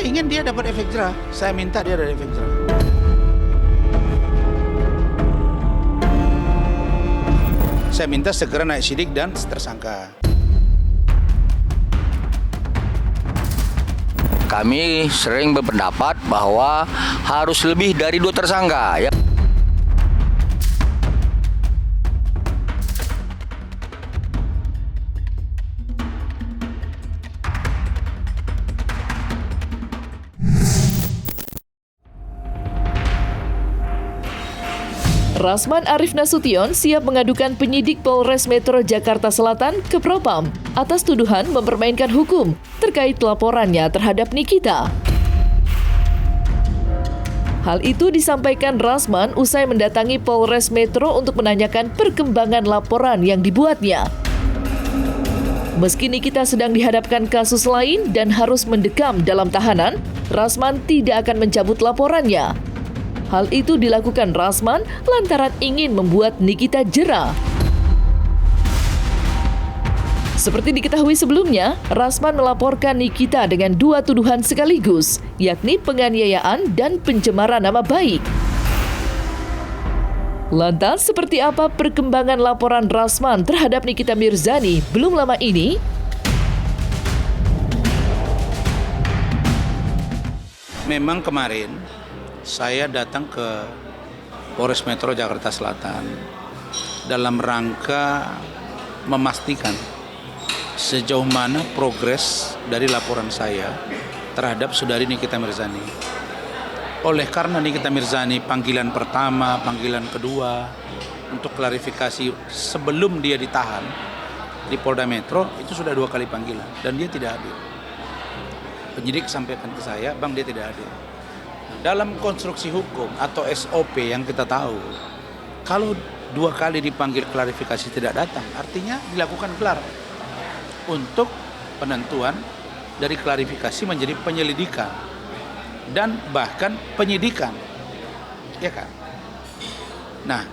saya ingin dia dapat efek jerah. Saya minta dia dapat efek jerah. Saya minta segera naik sidik dan tersangka. Kami sering berpendapat bahwa harus lebih dari 2 tersangka, ya. Rasman Arif Nasution siap mengadukan penyidik Polres Metro Jakarta Selatan ke Propam atas tuduhan mempermainkan hukum terkait laporannya terhadap Nikita. Hal itu disampaikan Rasman usai mendatangi Polres Metro untuk menanyakan perkembangan laporan yang dibuatnya. Meski Nikita sedang dihadapkan kasus lain dan harus mendekam dalam tahanan, Rasman tidak akan mencabut laporannya. Hal itu dilakukan Rasman lantaran ingin membuat Nikita jera. Seperti diketahui sebelumnya, Rasman melaporkan Nikita dengan 2 tuduhan sekaligus, yakni penganiayaan dan pencemaran nama baik. Lantas, seperti apa perkembangan laporan Rasman terhadap Nikita Mirzani belum lama ini? Memang kemarin saya datang ke Polres Metro Jakarta Selatan dalam rangka memastikan sejauh mana progres dari laporan saya terhadap saudari Nikita Mirzani. Oleh karena Nikita Mirzani panggilan pertama, panggilan kedua untuk klarifikasi sebelum dia ditahan di Polda Metro itu sudah 2 kali panggilan dan dia tidak hadir. Penyidik sampaikan ke saya, Bang, dia tidak hadir. Dalam konstruksi hukum atau SOP yang kita tahu, kalau 2 kali dipanggil klarifikasi tidak datang, artinya dilakukan gelar untuk penentuan dari klarifikasi menjadi penyelidikan dan bahkan penyidikan, ya kan? Nah,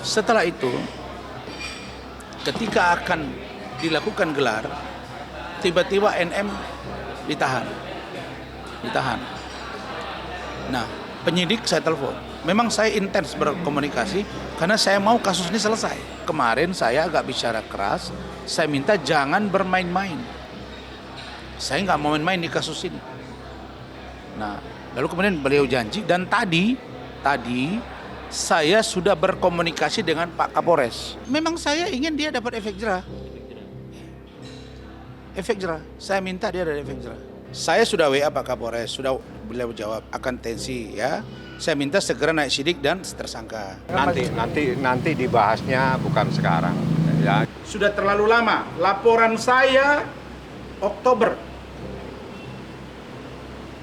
setelah itu, ketika akan dilakukan gelar, tiba-tiba NM ditahan. Nah, penyidik saya telepon. Memang saya intens berkomunikasi karena saya mau kasus ini selesai. Kemarin saya agak bicara keras, saya minta jangan bermain-main. Saya nggak mau main-main di kasus ini. Nah, lalu kemudian beliau janji dan tadi saya sudah berkomunikasi dengan Pak Kapolres. Memang saya ingin dia dapat efek jerah. Efek jerah. Saya minta dia dapat efek jerah. Saya sudah WA Pak Kapolres, sudah beliau jawab akan tensi ya. Saya minta segera naik sidik dan tersangka. Nanti dibahasnya bukan sekarang. Ya. Sudah terlalu lama. Laporan saya Oktober.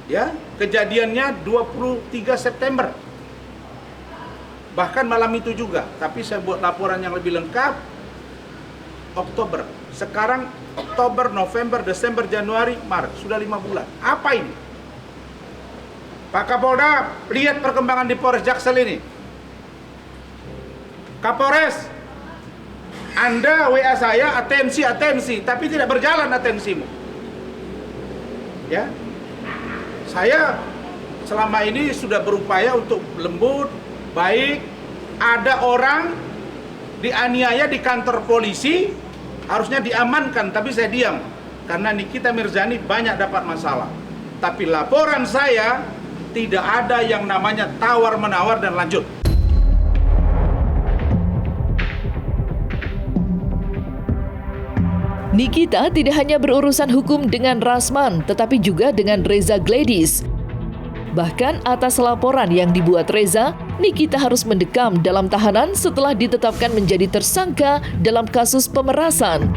Ya, kejadiannya 23 September. Bahkan malam itu juga, tapi saya buat laporan yang lebih lengkap Oktober. Sekarang Oktober, November, Desember, Januari, Maret. Sudah 5 bulan. Apa ini? Pak Kapolda, lihat perkembangan di Polres Jaksel ini. Kapolres, Anda WA saya atensi, tapi tidak berjalan atensimu. Ya, saya selama ini sudah berupaya untuk lembut, baik. Ada orang dianiaya di kantor polisi, harusnya diamankan, tapi saya diam. Karena Nikita Mirzani banyak dapat masalah. Tapi laporan saya tidak ada yang namanya tawar-menawar dan lanjut. Nikita tidak hanya berurusan hukum dengan Rasman, tetapi juga dengan Reza Gladys. Bahkan atas laporan yang dibuat Reza, Nikita harus mendekam dalam tahanan setelah ditetapkan menjadi tersangka dalam kasus pemerasan.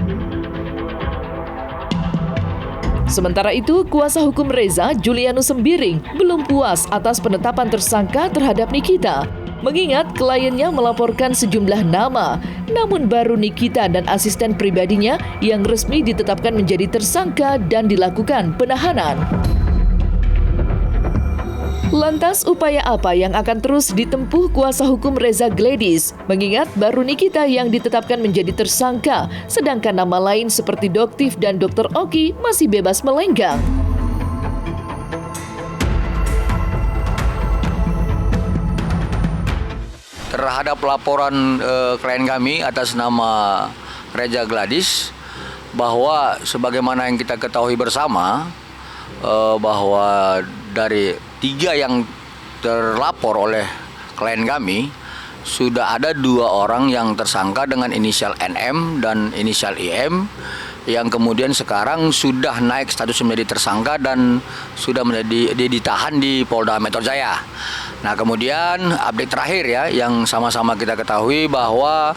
Sementara itu, kuasa hukum Reza, Julianus Sembiring, belum puas atas penetapan tersangka terhadap Nikita. Mengingat kliennya melaporkan sejumlah nama, namun baru Nikita dan asisten pribadinya yang resmi ditetapkan menjadi tersangka dan dilakukan penahanan. Lantas, upaya apa yang akan terus ditempuh kuasa hukum Reza Gladys? Mengingat baru Nikita yang ditetapkan menjadi tersangka, sedangkan nama lain seperti Doktif dan Dr. Oki masih bebas melenggang. terhadap laporan klien kami atas nama Reza Gladys, bahwa sebagaimana yang kita ketahui bersama, bahwa dari 3 yang terlapor oleh klien kami, sudah ada 2 orang yang tersangka dengan inisial NM dan inisial IM, yang kemudian sekarang sudah naik status menjadi tersangka dan sudah ditahan di Polda Metro Jaya. Nah, kemudian update terakhir ya, yang sama-sama kita ketahui bahwa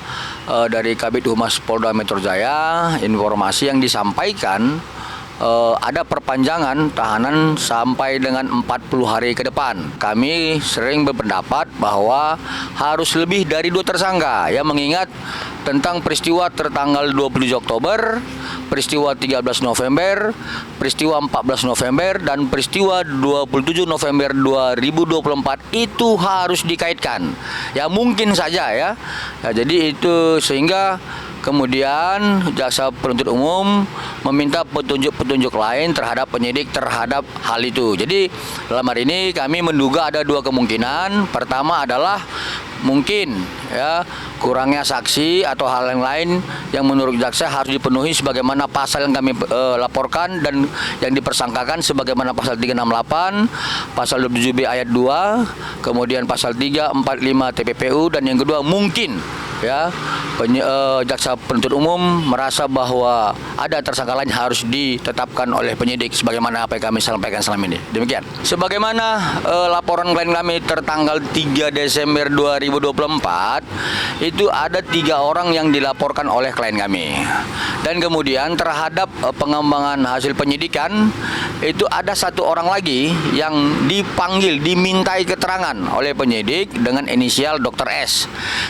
dari Kabid Humas Polda Metro Jaya, informasi yang disampaikan ada perpanjangan tahanan sampai dengan 40 hari ke depan. Kami sering berpendapat bahwa harus lebih dari 2 tersangka, ya, mengingat tentang peristiwa tertanggal 27 Oktober, peristiwa 13 November, peristiwa 14 November, dan peristiwa 27 November 2024 itu harus dikaitkan. Ya, mungkin saja ya. Jadi itu sehingga kemudian jaksa penuntut umum meminta petunjuk-petunjuk lain terhadap penyidik terhadap hal itu. Jadi dalam hari ini kami menduga ada 2 kemungkinan. Pertama adalah mungkin ya kurangnya saksi atau hal yang lain yang menurut jaksa harus dipenuhi sebagaimana pasal yang kami laporkan dan yang dipersangkakan sebagaimana pasal 368, pasal 27B ayat 2, kemudian pasal 345 TPPU, dan yang kedua mungkin ya jaksa penuntut umum merasa bahwa ada tersangka lain harus ditetapkan oleh penyidik sebagaimana apa yang kami sampaikan selama ini. Demikian. Sebagaimana laporan klien kami tertanggal 3 Desember 2024 itu ada 3 orang yang dilaporkan oleh klien kami. Dan kemudian terhadap pengembangan hasil penyidikan itu ada 1 orang lagi yang dipanggil, dimintai keterangan oleh penyidik dengan inisial Dr. S.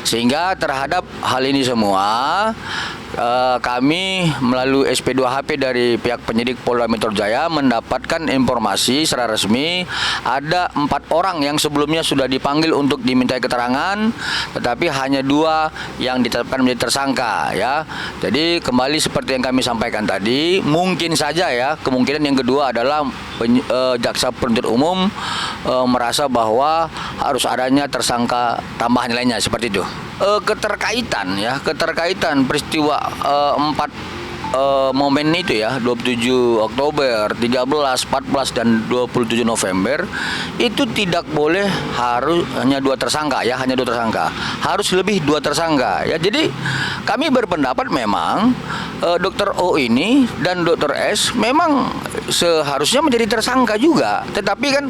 Sehingga terhadap hal ini semua kami melalui SP2HP dari pihak penyidik Polda Metro Jaya mendapatkan informasi secara resmi ada 4 orang yang sebelumnya sudah dipanggil untuk dimintai keterangan, tetapi hanya 2 yang ditetapkan menjadi tersangka ya. Jadi kembali seperti yang kami sampaikan tadi, mungkin saja ya kemungkinan yang kedua adalah jaksa penuntut umum merasa bahwa harus adanya tersangka tambahan lainnya seperti itu. Keterkaitan peristiwa 4 momen itu ya, 27 Oktober, 13, 14 dan 27 November itu tidak boleh harus hanya 2 tersangka ya, hanya 2 tersangka. Harus lebih 2 tersangka ya. Jadi kami berpendapat memang Dr. O ini dan Dr. S memang seharusnya menjadi tersangka juga. Tetapi kan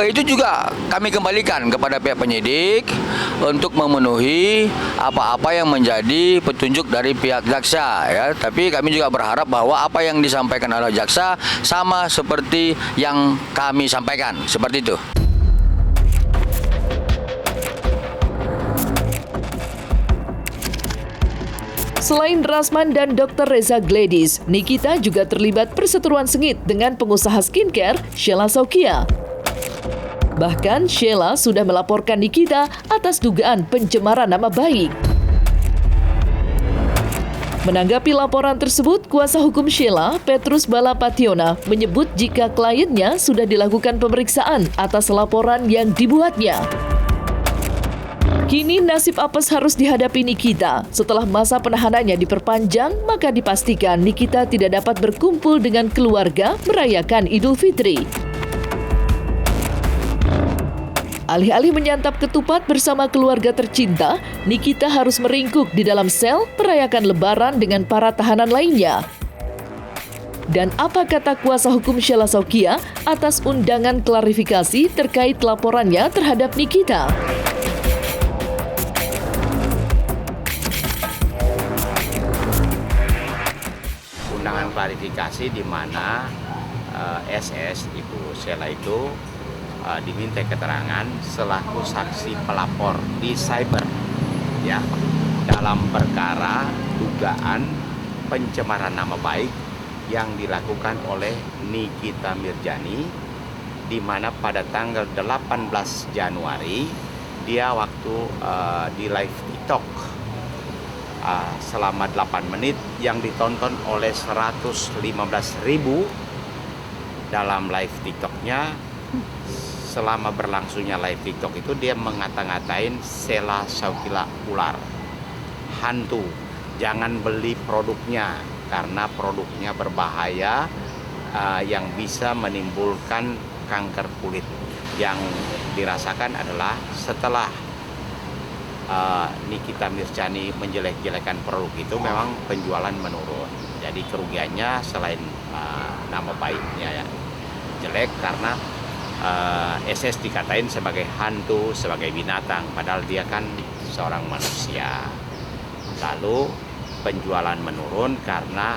itu juga kami kembalikan kepada pihak penyidik untuk memenuhi apa-apa yang menjadi petunjuk dari pihak jaksa ya. Tapi kami juga berharap bahwa apa yang disampaikan oleh jaksa sama seperti yang kami sampaikan, seperti itu. Selain Rasman dan Dr. Reza Gladys, Nikita juga terlibat perseteruan sengit dengan pengusaha skincare Sheila Saukia. Bahkan Sheila sudah melaporkan Nikita atas dugaan pencemaran nama baik. Menanggapi laporan tersebut, kuasa hukum Sheila, Petrus Balapationa, menyebut jika kliennya sudah dilakukan pemeriksaan atas laporan yang dibuatnya. Kini nasib apes harus dihadapi Nikita. Setelah masa penahanannya diperpanjang, maka dipastikan Nikita tidak dapat berkumpul dengan keluarga merayakan Idul Fitri. Alih-alih menyantap ketupat bersama keluarga tercinta, Nikita harus meringkuk di dalam sel merayakan Lebaran dengan para tahanan lainnya. Dan apa kata kuasa hukum Sheila Saukia atas undangan klarifikasi terkait laporannya terhadap Nikita? Undangan klarifikasi di mana SS, Ibu Sheila itu diminta keterangan selaku saksi pelapor di cyber ya dalam perkara dugaan pencemaran nama baik yang dilakukan oleh Nikita Mirjani, di mana pada tanggal 18 Januari dia waktu di live TikTok selama 8 menit yang ditonton oleh 115.000 dalam live TikToknya. selama berlangsungnya live TikTok itu dia mengata-ngatain Sheila Shauqila ular, hantu. Jangan beli produknya karena produknya berbahaya, yang bisa menimbulkan kanker kulit. Yang dirasakan adalah setelah Nikita Mirzani menjelek-jelekan produk itu memang penjualan menurun. Jadi kerugiannya selain nama baiknya ya jelek karena SS dikatain sebagai hantu, sebagai binatang, padahal dia kan seorang manusia. Lalu penjualan menurun karena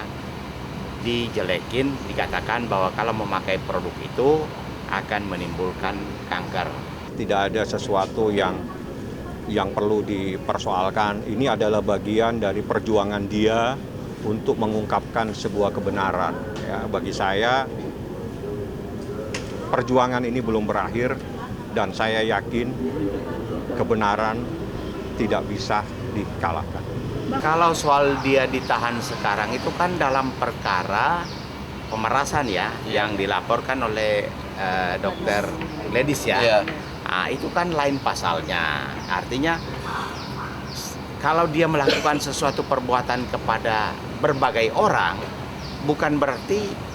dijelekin, dikatakan bahwa kalau memakai produk itu akan menimbulkan kanker. Tidak ada sesuatu yang perlu dipersoalkan. Ini adalah bagian dari perjuangan dia untuk mengungkapkan sebuah kebenaran. Ya, bagi saya perjuangan ini belum berakhir dan saya yakin kebenaran tidak bisa dikalahkan. Kalau soal dia ditahan sekarang itu kan dalam perkara pemerasan ya, yang dilaporkan oleh Dokter Gladys ya. Iya. Nah, itu kan lain pasalnya. Artinya kalau dia melakukan sesuatu perbuatan kepada berbagai orang, bukan berarti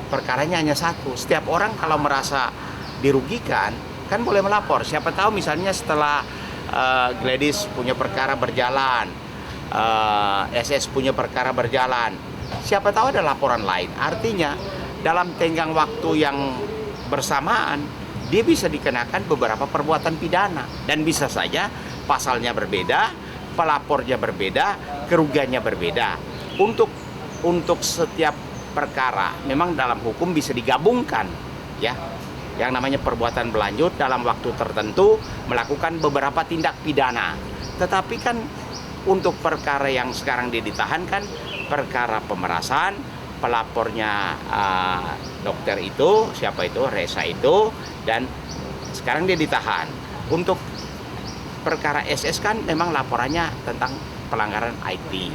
perkaranya hanya satu. Setiap orang kalau merasa dirugikan kan boleh melapor. Siapa tahu misalnya setelah Gladys punya perkara berjalan, SS punya perkara berjalan, siapa tahu ada laporan lain. Artinya dalam tenggang waktu yang bersamaan dia bisa dikenakan beberapa perbuatan pidana dan bisa saja pasalnya berbeda, pelapornya berbeda, kerugiannya berbeda. Untuk setiap perkara memang dalam hukum bisa digabungkan ya. Yang namanya perbuatan berlanjut dalam waktu tertentu melakukan beberapa tindak pidana. Tetapi kan untuk perkara yang sekarang dia ditahan kan perkara pemerasan, pelapornya dokter itu, siapa itu, Reza itu, dan sekarang dia ditahan. Untuk perkara SS kan memang laporannya tentang pelanggaran IT.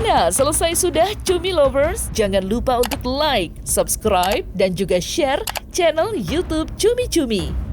Nah, selesai sudah Cumi Lovers. Jangan lupa untuk like, subscribe, dan juga share channel YouTube Cumi Cumi.